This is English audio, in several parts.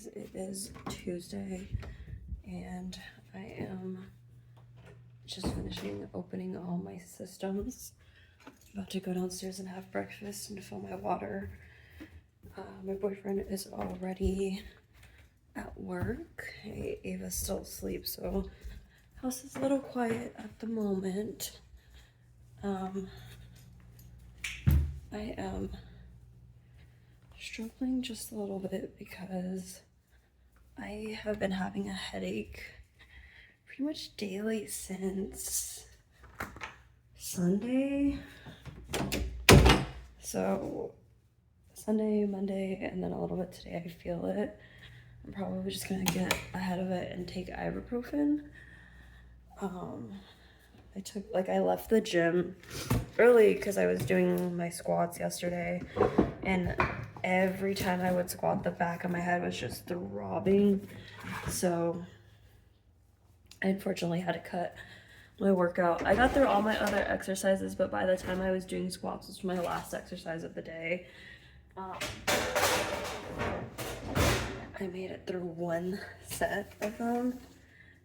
guys, it is Tuesday and I am just finishing opening all my systems. About to go downstairs and have breakfast and fill my water. My boyfriend is already at work. Ava's still asleep, so house is a little quiet at the moment. I am struggling just a little bit because I have been having a headache pretty much daily since Sunday. So Sunday, Monday, and then a little bit today I feel it. I'm probably just gonna get ahead of it and take ibuprofen. I left the gym early because I was doing my squats yesterday, and every time I would squat, the back of my head was just throbbing. So I unfortunately had to cut my workout. I got through all my other exercises, but by the time I was doing squats, this was my last exercise of the day. I made it through one set of them,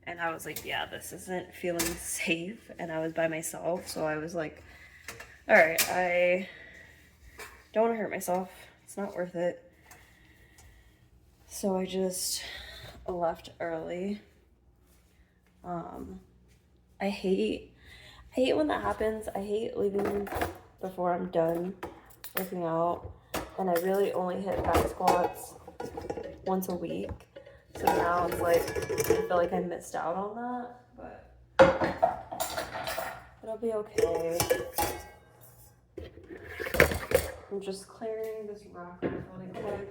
and I was like, yeah, this isn't feeling safe, and I was by myself, so I was like, all right, I don't want to hurt myself. It's not worth it. So I just left early. I hate when that happens. I hate leaving before I'm done working out, and I really only hit back squats once a week. So now it's like, I feel like I missed out on that, but it'll be okay. I'm just clearing this rack off really quick.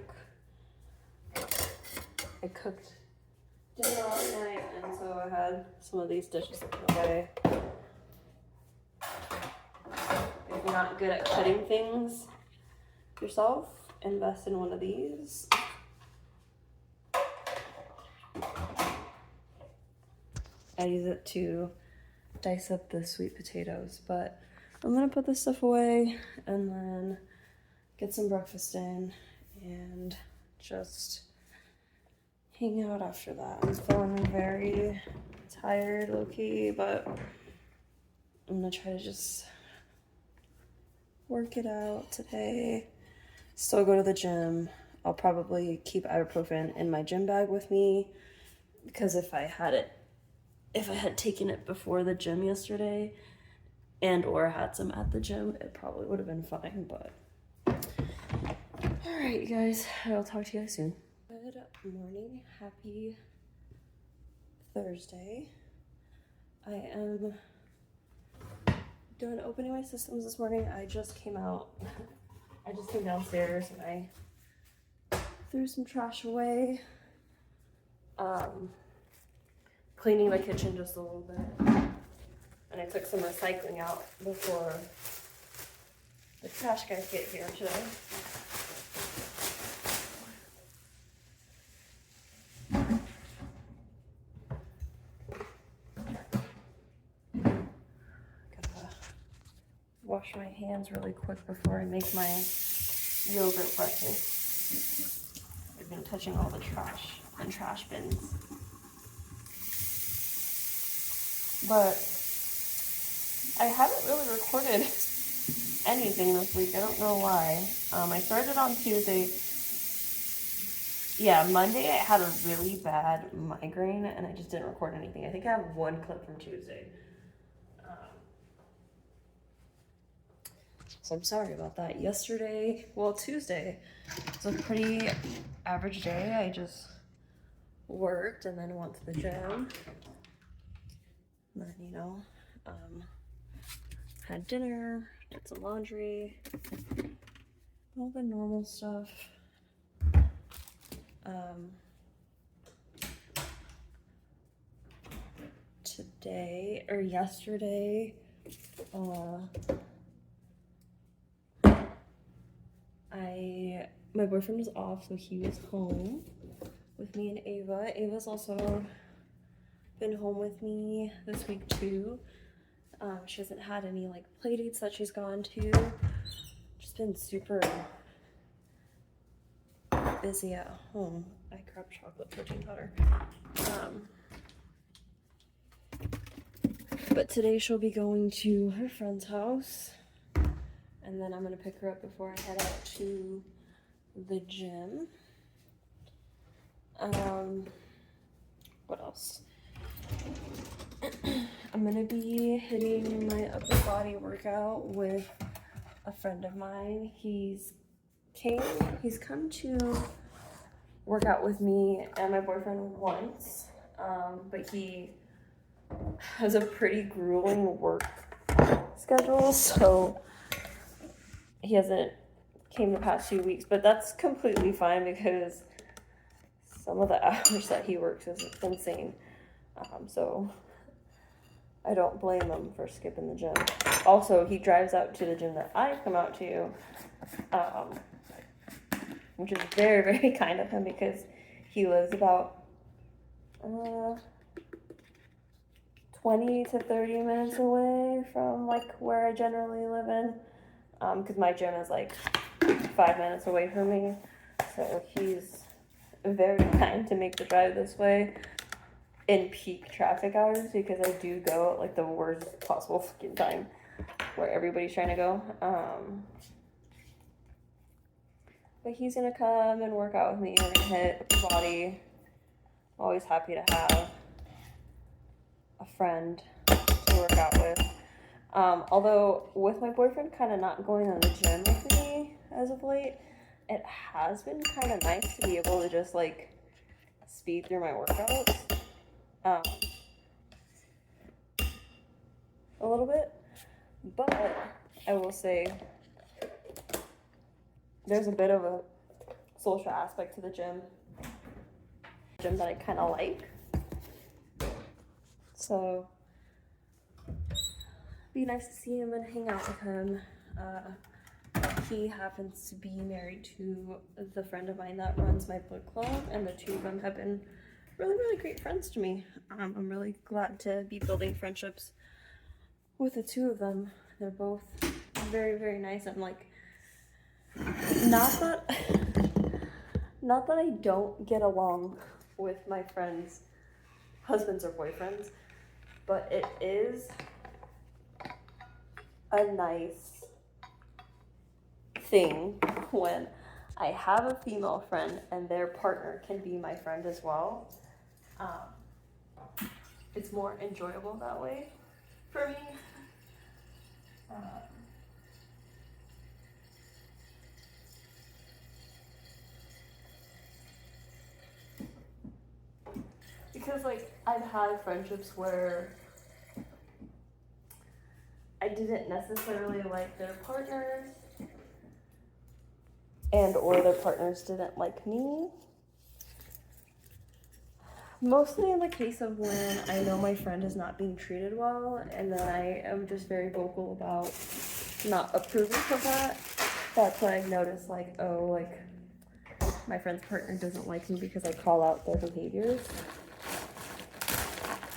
I cooked dinner last night, and so I had some of these dishes to put away. If you're not good at cutting things yourself, invest in one of these. I use it to dice up the sweet potatoes, but I'm gonna put this stuff away and then get some breakfast in and just hang out after that. I'm feeling very tired, low-key, but I'm gonna try to just work it out today. Still go to the gym. I'll probably keep ibuprofen in my gym bag with me, because if I had taken it before the gym yesterday and or had some at the gym, it probably would have been fine, but all right, you guys, I'll talk to you guys soon. Good morning, happy Thursday. I am done opening my systems this morning. I just came downstairs and I threw some trash away. Cleaning my kitchen just a little bit, and I took some recycling out before the trash guys get here today. Gotta wash my hands really quick before I make my yogurt breakfast. I've been touching all the trash and trash bins. But I haven't really recorded anything this week. I don't know why. I started on Tuesday. Yeah, Monday I had a really bad migraine and I just didn't record anything. I think I have one clip from Tuesday. So I'm sorry about that. Tuesday was a pretty average day. I just worked and then went to the gym. And then, had dinner, did some laundry, all the normal stuff. Yesterday, my boyfriend was off, so he was home with me and Ava. Ava's also been home with me this week too. She hasn't had any play dates that she's gone to. Just been super busy at home. I grabbed chocolate protein powder. But today she'll be going to her friend's house, and then I'm gonna pick her up before I head out to the gym. What else? I'm gonna be hitting my upper body workout with a friend of mine. He's come to work out with me and my boyfriend once, but he has a pretty grueling work schedule, so he hasn't came the past few weeks, but that's completely fine because some of the hours that he works is insane. So I don't blame him for skipping the gym. Also, he drives out to the gym that I come out to, which is very, very kind of him because he lives about 20 to 30 minutes away from like where I generally live in, because my gym is like 5 minutes away from me, so he's very kind to make the drive this way in peak traffic hours, because I do go at like the worst possible fucking time where everybody's trying to go. But he's gonna come and work out with me. We're gonna hit the body. I'm always happy to have a friend to work out with. Although with my boyfriend kind of not going to the gym with me as of late, it has been kind of nice to be able to just like speed through my workouts a little bit. But I will say there's a bit of a social aspect to the gym that I kind of like. So be nice to see him and hang out with him. He happens to be married to the friend of mine that runs my book club, and the two of them have been really, really great friends to me. I'm really glad to be building friendships with the two of them. They're both very, very nice, and like, not that I don't get along with my friends' husbands or boyfriends, but it is a nice thing when I have a female friend and their partner can be my friend as well. It's more enjoyable that way for me. Because like I've had friendships where I didn't necessarily like their partners, and or their partners didn't like me. Mostly in the case of when I know my friend is not being treated well, and then I am just very vocal about not approving of that. That's when I've noticed like, oh, like my friend's partner doesn't like me because I call out their behaviors.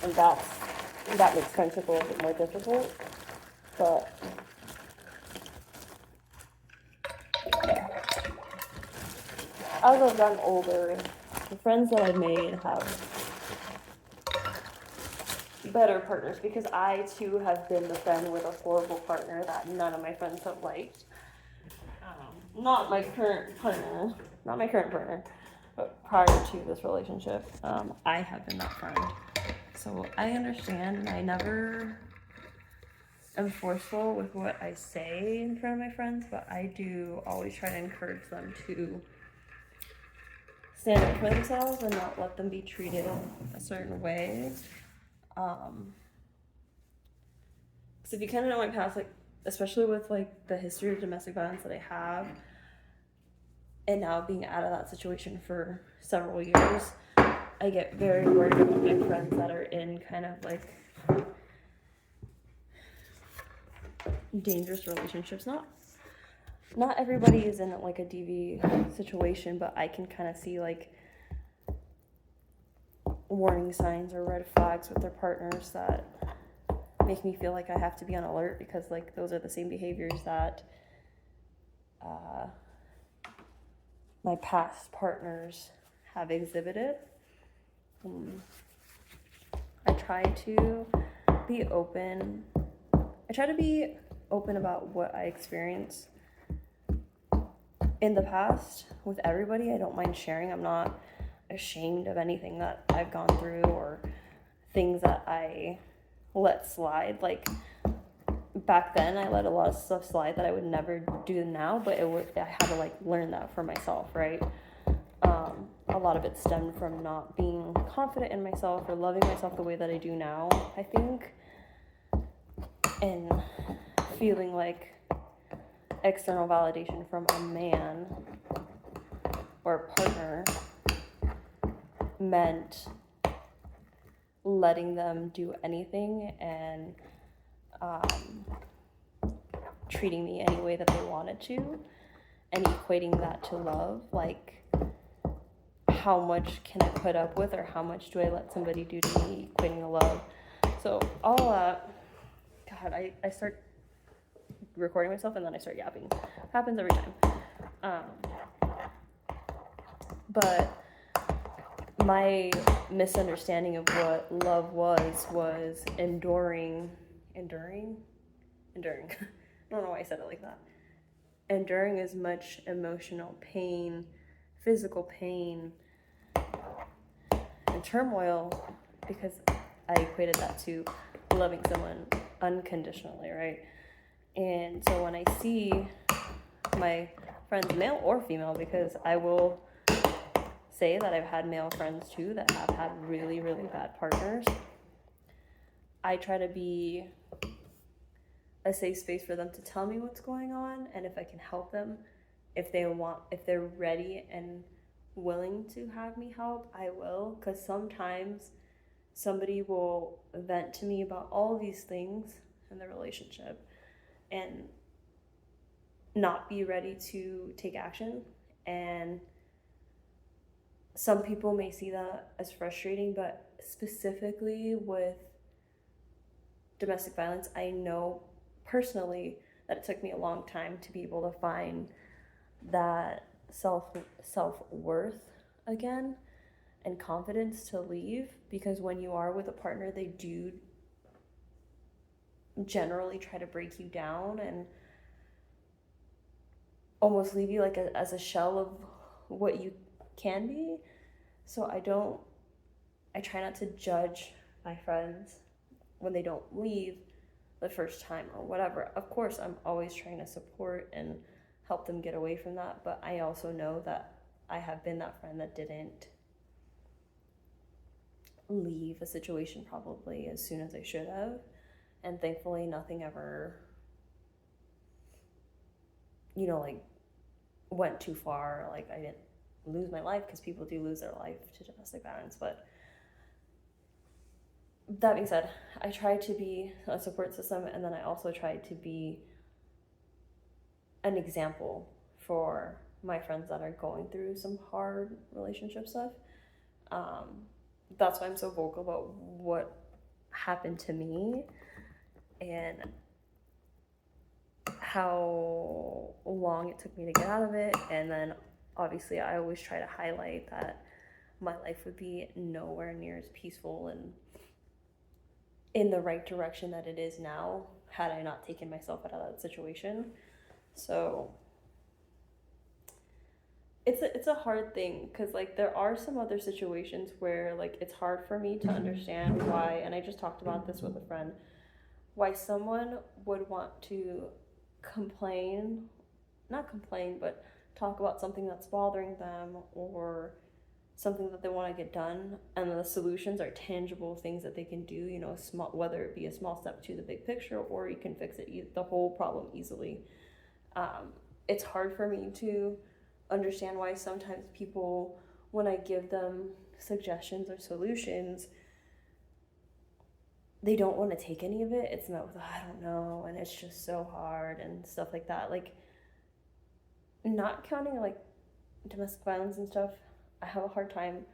And that makes friendship a little bit more difficult. But as I've gotten older, the friends that I've made have better partners, because I too have been the friend with a horrible partner that none of my friends have liked. Not my current partner, but prior to this relationship, I have been that friend. So I understand, and I never am forceful with what I say in front of my friends, but I do always try to encourage them to stand up for themselves and not let them be treated a certain way. Because if you kind of know my past, like especially with like the history of domestic violence that I have, and now being out of that situation for several years, I get very worried about my friends that are in kind of like dangerous relationships. Not everybody is in like a DV situation, but I can kind of see like warning signs or red flags with their partners that make me feel like I have to be on alert, because like those are the same behaviors that my past partners have exhibited. I try to be open. I try to be open about what I experienced in the past with everybody. I don't mind sharing. I'm not ashamed of anything that I've gone through or things that I let slide. Like back then, I let a lot of stuff slide that I would never do now, but I had to like learn that for myself, right? A lot of it stemmed from not being confident in myself or loving myself the way that I do now, I think, and feeling like external validation from a man or a partner meant letting them do anything and treating me any way that they wanted to, and equating that to love. Like, how much can I put up with, or how much do I let somebody do to me, equating to love? So all that, God, I start recording myself and then I start yapping. Happens every time. But my misunderstanding of what love was enduring. I don't know why I said it like that. Enduring as much emotional pain, physical pain, and turmoil, because I equated that to loving someone unconditionally, right? And so when I see my friends, male or female, because I will say that I've had male friends too that have had really, really bad partners, I try to be a safe space for them to tell me what's going on, and if I can help them, if they're ready and willing to have me help, I will. Because sometimes somebody will vent to me about all of these things in the relationship and not be ready to take action. And some people may see that as frustrating, but specifically with domestic violence, I know personally that it took me a long time to be able to find that self-worth again and confidence to leave, because when you are with a partner, they do generally try to break you down and almost leave you like as a shell of what you can be. So I try not to judge my friends when they don't leave the first time or whatever. Of course, I'm always trying to support and help them get away from that, but I also know that I have been that friend that didn't leave a situation probably as soon as I should have, and thankfully nothing ever, like went too far. Like, I didn't lose my life, because people do lose their life to domestic violence. But that being said, I try to be a support system, and then I also try to be an example for my friends that are going through some hard relationship stuff. That's why I'm so vocal about what happened to me and how long it took me to get out of it. And then obviously I always try to highlight that my life would be nowhere near as peaceful and in the right direction that it is now had I not taken myself out of that situation. So it's a hard thing, because like there are some other situations where like it's hard for me to understand why, and I just talked about this with a friend, why someone would want to not complain, but talk about something that's bothering them or something that they want to get done, and the solutions are tangible things that they can do, small, whether it be a small step to the big picture, or you can fix it, the whole problem easily. It's hard for me to understand why sometimes people, when I give them suggestions or solutions, they don't want to take any of it. It's met with, I don't know, and it's just so hard and stuff like that. Like, not counting like domestic violence and stuff, I have a hard time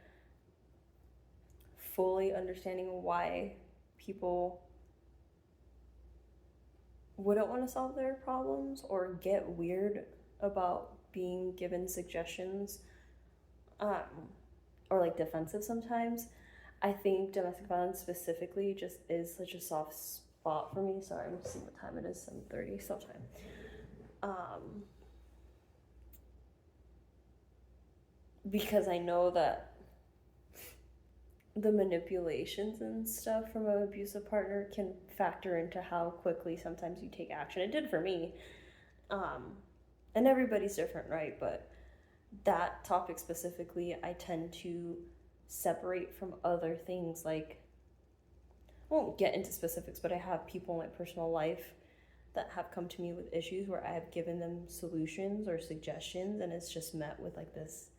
fully understanding why people wouldn't want to solve their problems or get weird about being given suggestions. or like defensive sometimes. I think domestic violence specifically just is such a soft spot for me. Sorry, I'm seeing what time it is, 7:30 sometime. Because I know that the manipulations and stuff from an abusive partner can factor into how quickly sometimes you take action. It did for me. And everybody's different, right? But that topic specifically, I tend to separate from other things. Like, I won't get into specifics, but I have people in my personal life that have come to me with issues where I have given them solutions or suggestions, and it's just met with like this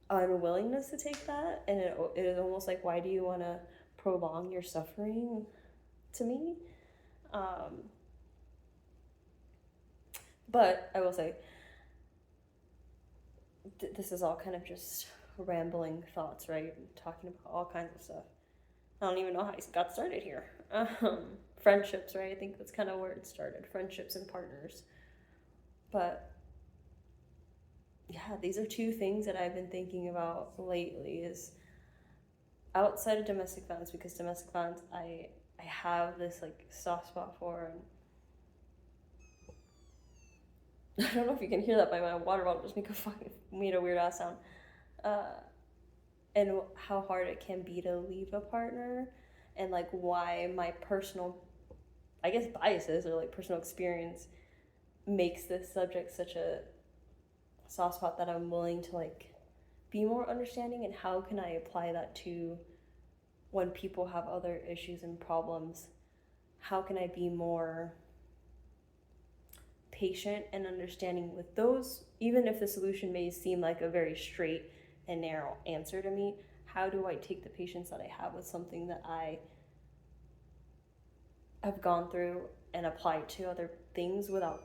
unwillingness to take that. And it is almost like, why do you want to prolong your suffering to me? But I will say, this is all kind of just rambling thoughts, right? Talking about all kinds of stuff. I don't even know how I got started here. Friendships, right? I think that's kind of where it started. Friendships and partners. But yeah, these are two things that I've been thinking about lately, is outside of domestic violence, because domestic violence I have this like soft spot for, and I don't know if you can hear that by my water bottle just made a weird ass sound. And how hard it can be to leave a partner, and like why my personal, I guess, biases or like personal experience makes this subject such a soft spot, that I'm willing to like be more understanding, and how can I apply that to when people have other issues and problems. How can I be more patient and understanding with those, even if the solution may seem like a very straight and narrow answer to me? How do I take the patience that I have with something that I have gone through and apply it to other things without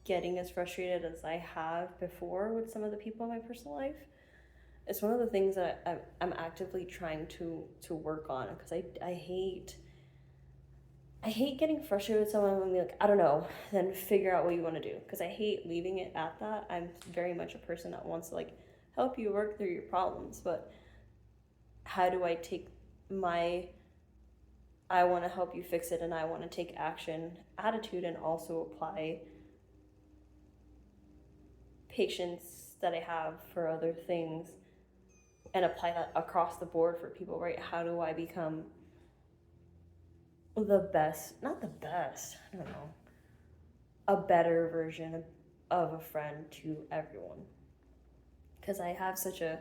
getting as frustrated as I have before with some of the people in my personal life? It's one of the things that I'm actively trying to work on, because I hate getting frustrated with someone when they're like, I don't know, then figure out what you want to do, because I hate leaving it at that. I'm very much a person that wants to like help you work through your problems, but how do I take my I want to help you fix it and I want to take action attitude, and also apply patience that I have for other things and apply that across the board for people, right? How do I become the best, not the best, I don't know, a better version of a friend to everyone? Because I have such a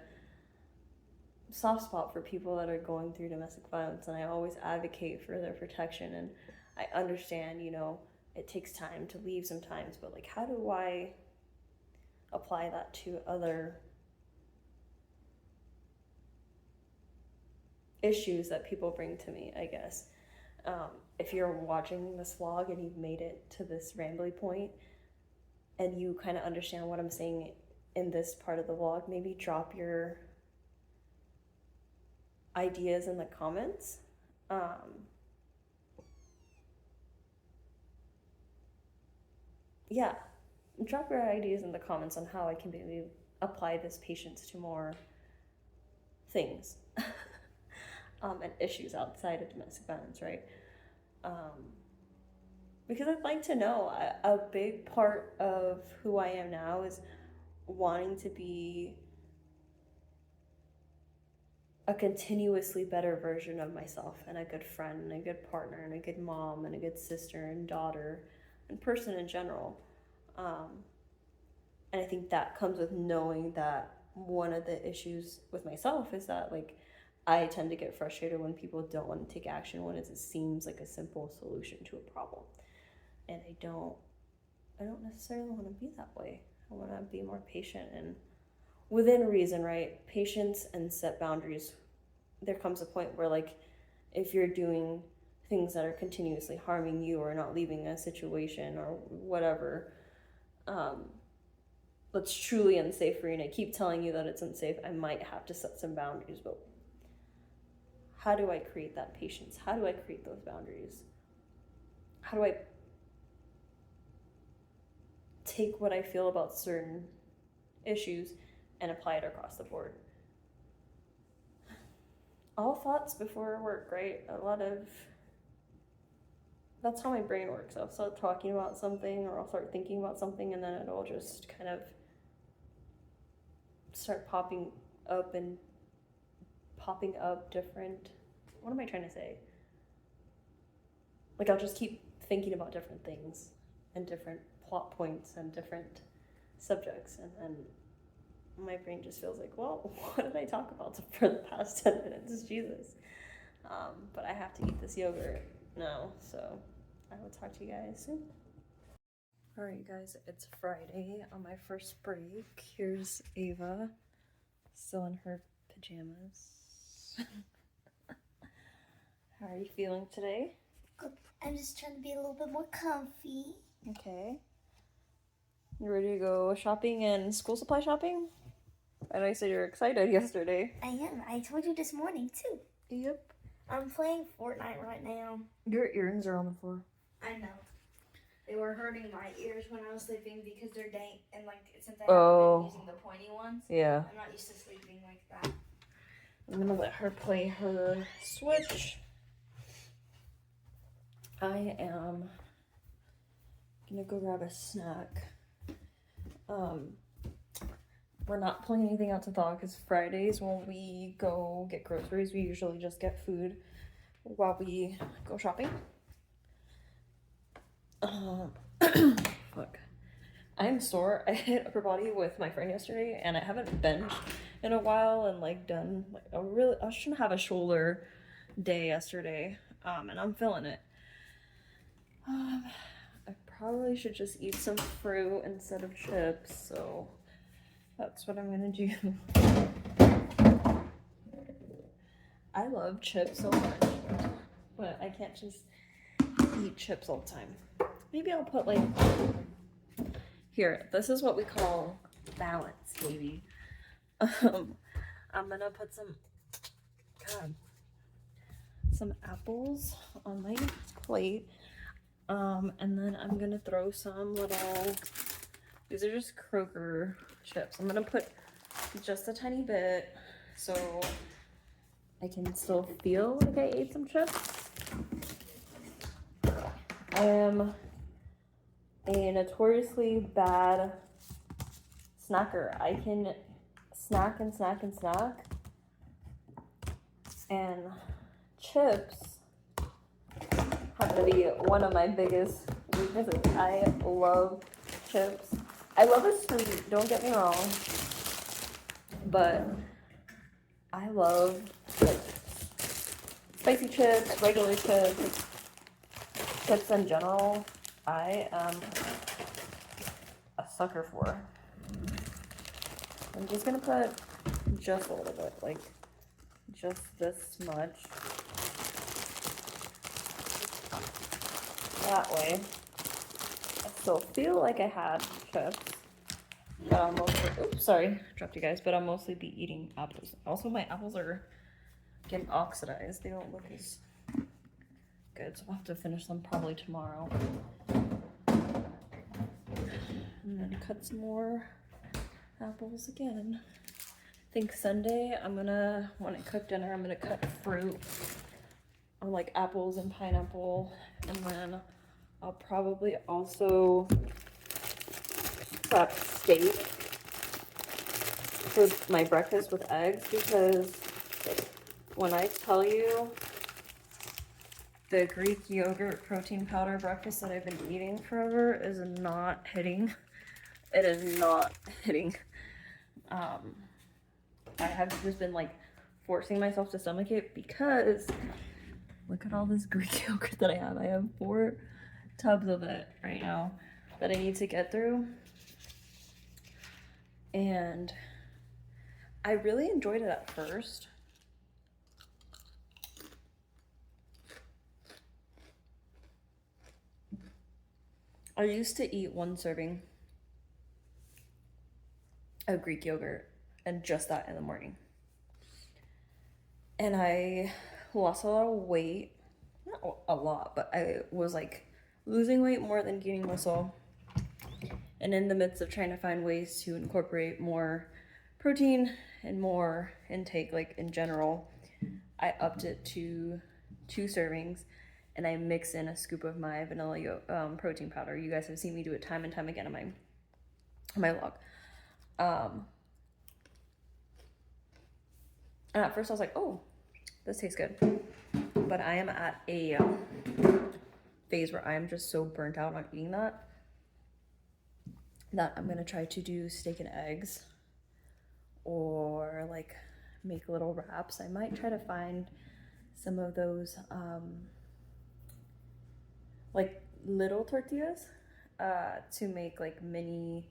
soft spot for people that are going through domestic violence, and I always advocate for their protection. And I understand, it takes time to leave sometimes, but like, how do I apply that to other issues that people bring to me, I guess? If you're watching this vlog and you've made it to this rambly point and you kind of understand what I'm saying in this part of the vlog, maybe drop your ideas in the comments. Yeah, drop your ideas in the comments on how I can maybe apply this patience to more things and issues outside of domestic violence, right? Because I'd like to know, a big part of who I am now is wanting to be a continuously better version of myself, and a good friend, and a good partner, and a good mom, and a good sister and daughter and person in general. And I think that comes with knowing that one of the issues with myself is that like I tend to get frustrated when people don't want to take action when it seems like a simple solution to a problem. And I don't necessarily want to be that way. I want to be more patient and within reason, right? Patience and set boundaries. There comes a point where like if you're doing things that are continuously harming you or not leaving a situation or whatever, that's truly unsafe for you, and I keep telling you that it's unsafe, I might have to set some boundaries. But how do I create that patience? How do I create those boundaries? How do I take what I feel about certain issues and apply it across the board. All thoughts before work, right? That's how my brain works. I'll start talking about something, or I'll start thinking about something, and then it'll just kind of start popping up different, what am I trying to say? Like, I'll just keep thinking about different things and different plot points and different subjects, and then my brain just feels like, well, what did I talk about for the past 10 minutes? Jesus. But I have to eat this yogurt now, so I will talk to you guys soon. Alright guys, it's Friday on my first break. Here's Ava, still in her pajamas. How are you feeling today? Good. I'm just trying to be a little bit more comfy. Okay. You ready to go shopping and school supply shopping? And I said you're excited yesterday. I am. I told you this morning too. Yep. I'm playing Fortnite right now. Your earrings are on the floor. I know. They were hurting my ears when I was sleeping because they're dank, and like since I haven't been using the pointy ones, yeah. I'm not used to sleeping like that. I'm gonna let her play her Switch. I am gonna go grab a snack. We're not pulling anything out to thaw because Fridays when we go get groceries, we usually just get food while we go shopping. Fuck. I'm sore. I hit upper body with my friend yesterday, and I haven't benched in a while and like done like I shouldn't have a shoulder day yesterday. And I'm feeling it. I probably should just eat some fruit instead of chips, so that's what I'm gonna do. I love chips so much, but I can't just eat chips all the time. Maybe I'll put like, here, this is what we call balance, baby. I'm gonna put some apples on my plate. And then I'm gonna throw some little, these are just Kroger chips. I'm gonna put just a tiny bit so I can still feel like I ate some chips. I am a notoriously bad snacker. I can snack and snack and snack. And chips happen to be one of my biggest weaknesses. I love chips. I love it sweet, don't get me wrong. But I love like spicy chips, regular chips, chips in general. I am a sucker for. I'm just gonna put just a little bit, like just this much. That way, I still feel like I had chips, but I'll mostly, oops, sorry, dropped you guys, but I'll mostly be eating apples. Also, my apples are getting oxidized. They don't look as good, so I'll have to finish them probably tomorrow. And then cut some more apples again. I think Sunday, when I cook dinner, I'm gonna cut fruit, or like apples and pineapple, and then I'll probably also prep steak for my breakfast with eggs, because when I tell you the Greek yogurt protein powder breakfast that I've been eating forever is not hitting. It is not hitting. I have just been like forcing myself to stomach it because look at all this Greek yogurt that I have. I have 4 tubs of it right now that I need to get through. And I really enjoyed it at first. I used to eat 1 serving of Greek yogurt and just that in the morning. And I lost a lot of weight. Not a lot, but I was like losing weight more than gaining muscle. And in the midst of trying to find ways to incorporate more protein and more intake, like in general, I upped it to 2 servings, and I mix in a scoop of my vanilla protein powder. You guys have seen me do it time and time again on my vlog. And at first I was like, oh, this tastes good. But I am at a phase where I am just so burnt out on eating that I'm gonna try to do steak and eggs, or like make little wraps. I might try to find some of those like little tortillas to make like mini,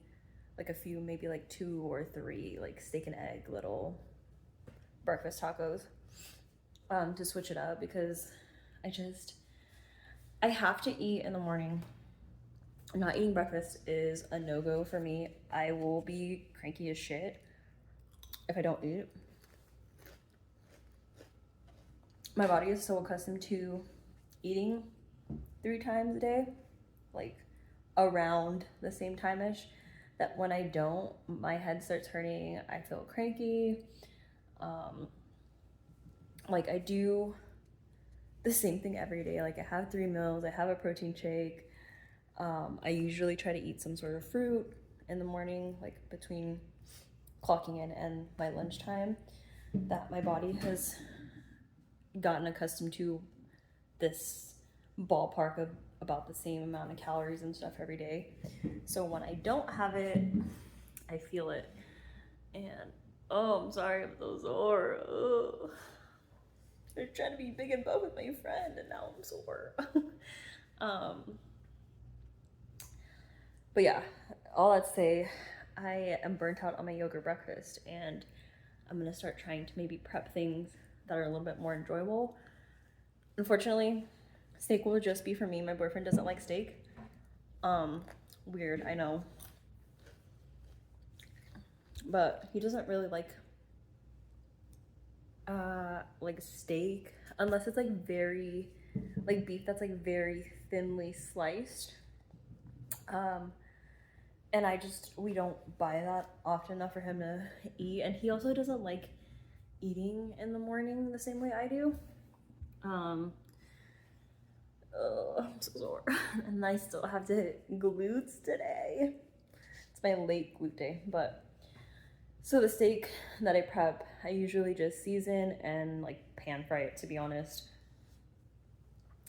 like a few, maybe like 2 or 3 like steak and egg little breakfast tacos, to switch it up, because I have to eat in the morning. Not eating breakfast is a no-go for me. I will be cranky as shit if I don't eat. My body is so accustomed to eating 3 times a day, like around the same time-ish, that when I don't, my head starts hurting. I feel cranky. Like I do the same thing every day. Like I have 3 meals, I have a protein shake. I usually try to eat some sort of fruit in the morning, like between clocking in and my lunchtime, that my body has gotten accustomed to this ballpark of about the same amount of calories and stuff every day. So when I don't have it, I feel it. And oh, I'm sorry, I'm so sore. Ugh. I was trying to be big and buff with my friend, and now I'm sore. But yeah, all that to say, I am burnt out on my yogurt breakfast, and I'm gonna start trying to maybe prep things that are a little bit more enjoyable. Unfortunately, steak will just be for me. My boyfriend doesn't like steak. Weird, I know. But he doesn't really like steak unless it's like very, like beef that's like very thinly sliced. And we don't buy that often enough for him to eat. And he also doesn't like eating in the morning the same way I do. I'm so sore. And I still have to hit glutes today. It's my late glute day, but so the steak that I prep, I usually just season and like pan fry it, to be honest.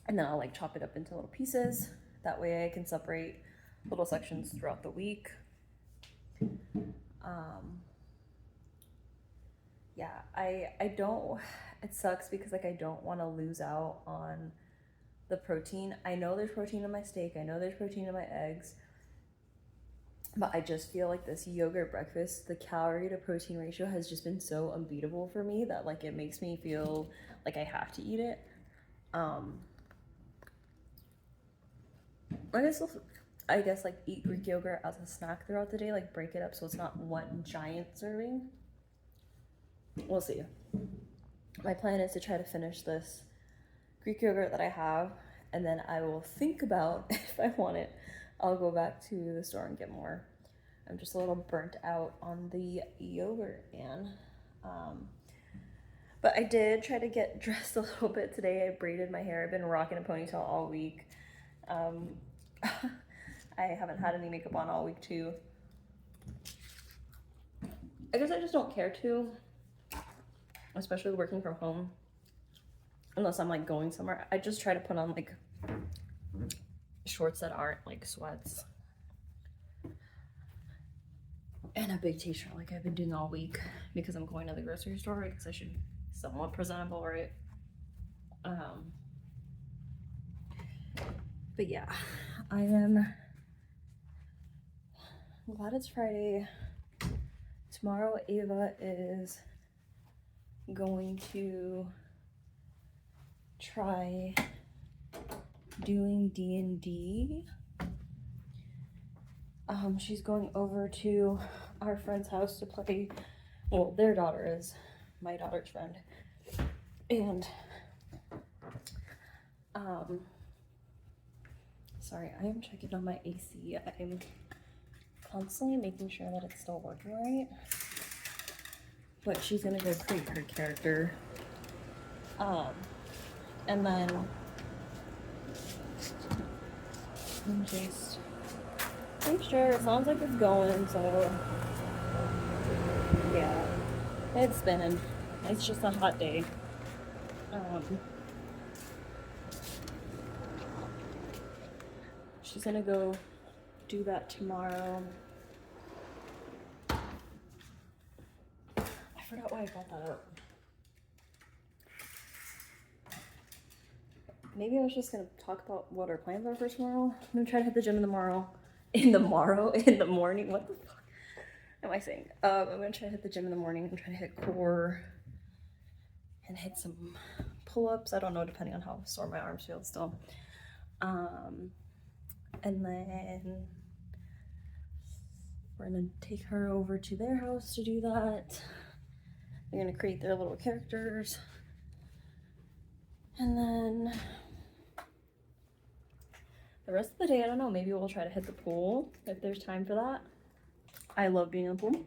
And then I'll like chop it up into little pieces. That way I can separate little sections throughout the week. Yeah, I don't, it sucks because like I don't want to lose out on the protein. I know there's protein in my steak, I know there's protein in my eggs, but I just feel like this yogurt breakfast, the calorie to protein ratio has just been so unbeatable for me that like it makes me feel like I have to eat it. I guess like eat Greek yogurt as a snack throughout the day, like break it up so it's not one giant serving. We'll see. My plan is to try to finish this Greek yogurt that I have, and then I will think about if I want it. I'll go back to the store and get more. I'm just a little burnt out on the yogurt, man. But I did try to get dressed a little bit today. I braided my hair. I've been rocking a ponytail all week. I haven't had any makeup on all week too. I guess I just don't care to, especially working from home, unless I'm like going somewhere. I just try to put on like shorts that aren't like sweats and a big t-shirt like I've been doing all week, because I'm going to the grocery store. I guess I should be somewhat presentable, right? But yeah, I am glad it's Friday. Tomorrow Ava is going to try doing D&D. She's going over to our friend's house to play, well, their daughter is my daughter's friend, and sorry, I am checking on my AC. I'm constantly making sure that it's still working right. but she's gonna go create her character. And then just make sure it sounds like it's going, so yeah, it's spinning. It's just a hot day. She's gonna go do that tomorrow. I forgot why I brought that up. Maybe I was just gonna talk about what our plans are for tomorrow. I'm gonna try to hit the gym in the morning. What the fuck am I saying? I'm gonna try to hit the gym in the morning and try to hit core and hit some pull-ups. I don't know, depending on how sore my arms feel still. And then we're gonna take her over to their house to do that. They're gonna create their little characters. And then the rest of the day, I don't know, maybe we'll try to hit the pool if there's time for that. I love being in the pool.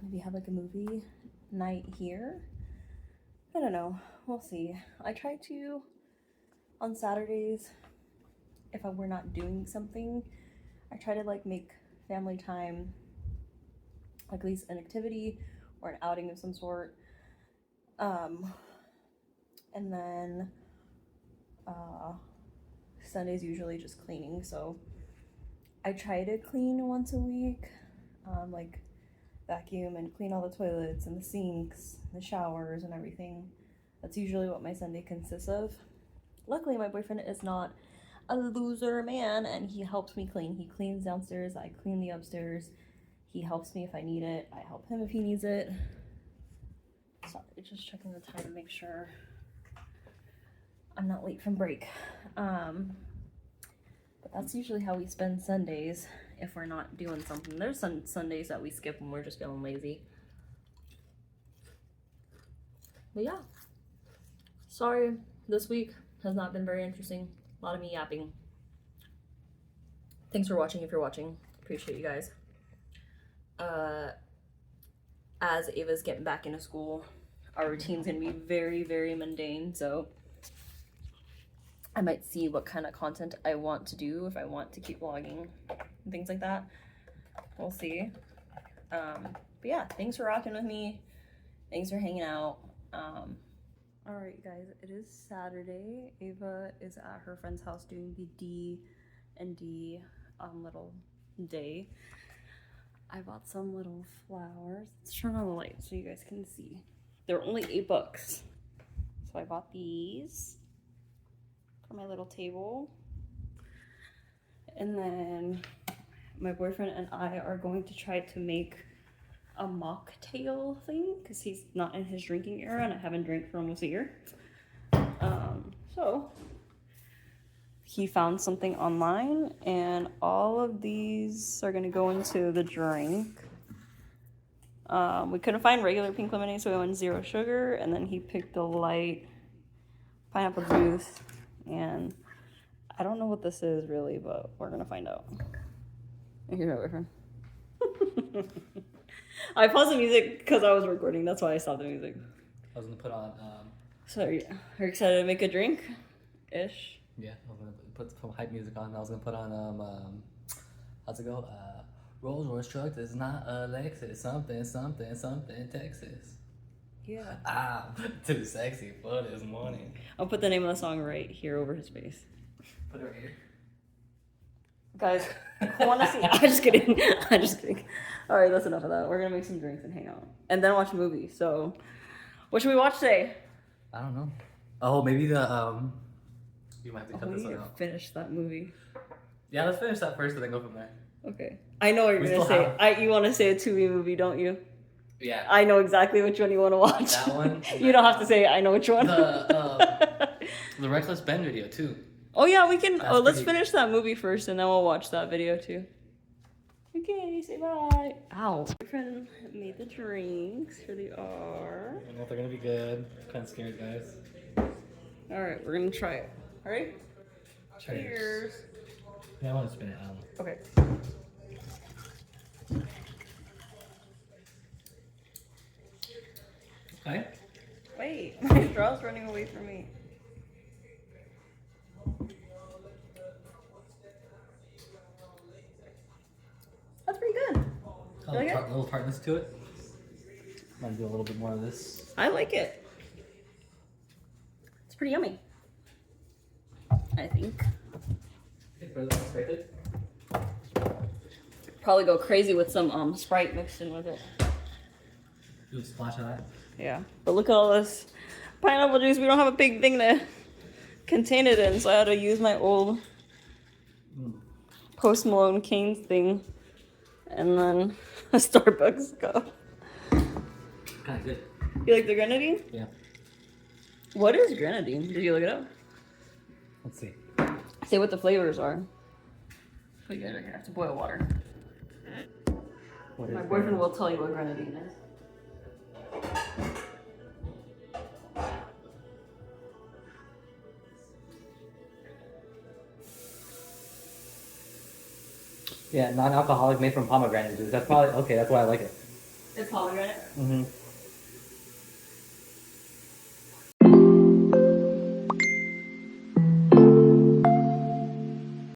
Maybe have like a movie night here. I don't know, we'll see. I try to, on Saturdays, if we're not doing something, I try to like make family time, like at least an activity or an outing of some sort. And then Sunday's usually just cleaning, so I try to clean once a week, like vacuum and clean all the toilets and the sinks, the showers and everything. That's usually what my Sunday consists of. Luckily, my boyfriend is not a loser man, and he helps me clean. He cleans downstairs, I clean the upstairs. He helps me if I need it. I help him if he needs it. Sorry, just checking the time to make sure I'm not late from break. But that's usually how we spend Sundays if we're not doing something. There's some Sundays that we skip when we're just feeling lazy. But yeah. Sorry, this week has not been very interesting. A lot of me yapping. Thanks for watching if you're watching. Appreciate you guys. As Ava's getting back into school, our routine's gonna be very, very mundane, so I might see what kind of content I want to do, if I want to keep vlogging and things like that. We'll see. But yeah, thanks for rocking with me. Thanks for hanging out. Alright guys, it is Saturday. Ava is at her friend's house doing the D&D little day. I bought some little flowers. Let's turn on the light so you guys can see. They're only $8. So I bought these for my little table. And then my boyfriend and I are going to try to make a mocktail thing because he's not in his drinking era and I haven't drank for almost a year. So he found something online and all of these are gonna go into the drink. We couldn't find regular pink lemonade, so we went 0 sugar, and then he picked the light pineapple juice, and I don't know what this is really, but we're gonna find out. And here's my boyfriend. I paused the music because I was recording, that's why I stopped the music. I was gonna put on So are you excited to make a drink? Ish. yeah, I was gonna put some hype music on. I was gonna put on how's it go? Rolls Royce truck is not a Lexus, something Texas. Yeah. Too sexy for this morning. I'll put the name of the song right here over his face. Put it right here. Guys, I want to see. I'm just kidding. I'm just kidding. All right, that's enough of that. We're gonna make some drinks and hang out, and then watch a movie. So, what should we watch today? I don't know. Oh, maybe the you might have to cut We this need one to out. finish that movie. Yeah, let's finish that first and then go from there. Okay. I know what you're gonna say. You want to say a Tubi movie, don't you? Yeah. I know exactly which one you want to watch. That one. You don't have to say it. I know which one. The Reckless Ben video too. Oh yeah, we can. That's Let's pretty- finish that movie first, and then we'll watch that video too. Okay, say bye. Ow. My friend made the drinks. Here they are. I don't know if they're gonna be good. Kind of scared, guys. All right, we're gonna try it. All right. Cheers. Cheers. Yeah, I want to spin it. Okay. Okay. Wait, my straw's running away from me. That's pretty good. A like it? little tartness to it. Might do a little bit more of this. I like it. It's pretty yummy. I think. Probably go crazy with some Sprite mixed in with it. Do a splash of that. Yeah. But look at all this pineapple juice. We don't have a big thing to contain it in, so I had to use my old Post Malone Cane's thing. And then a Starbucks cup. Kind of good. You like the grenadine? Yeah. What is grenadine? Did you look it up? Let's see. Say what the flavors are. Put you guys are gonna have to boil water. My boyfriend will tell you what grenadine is. Yeah, non-alcoholic made from pomegranate juice. That's probably okay. That's why I like it. It's pomegranate. Mm-hmm.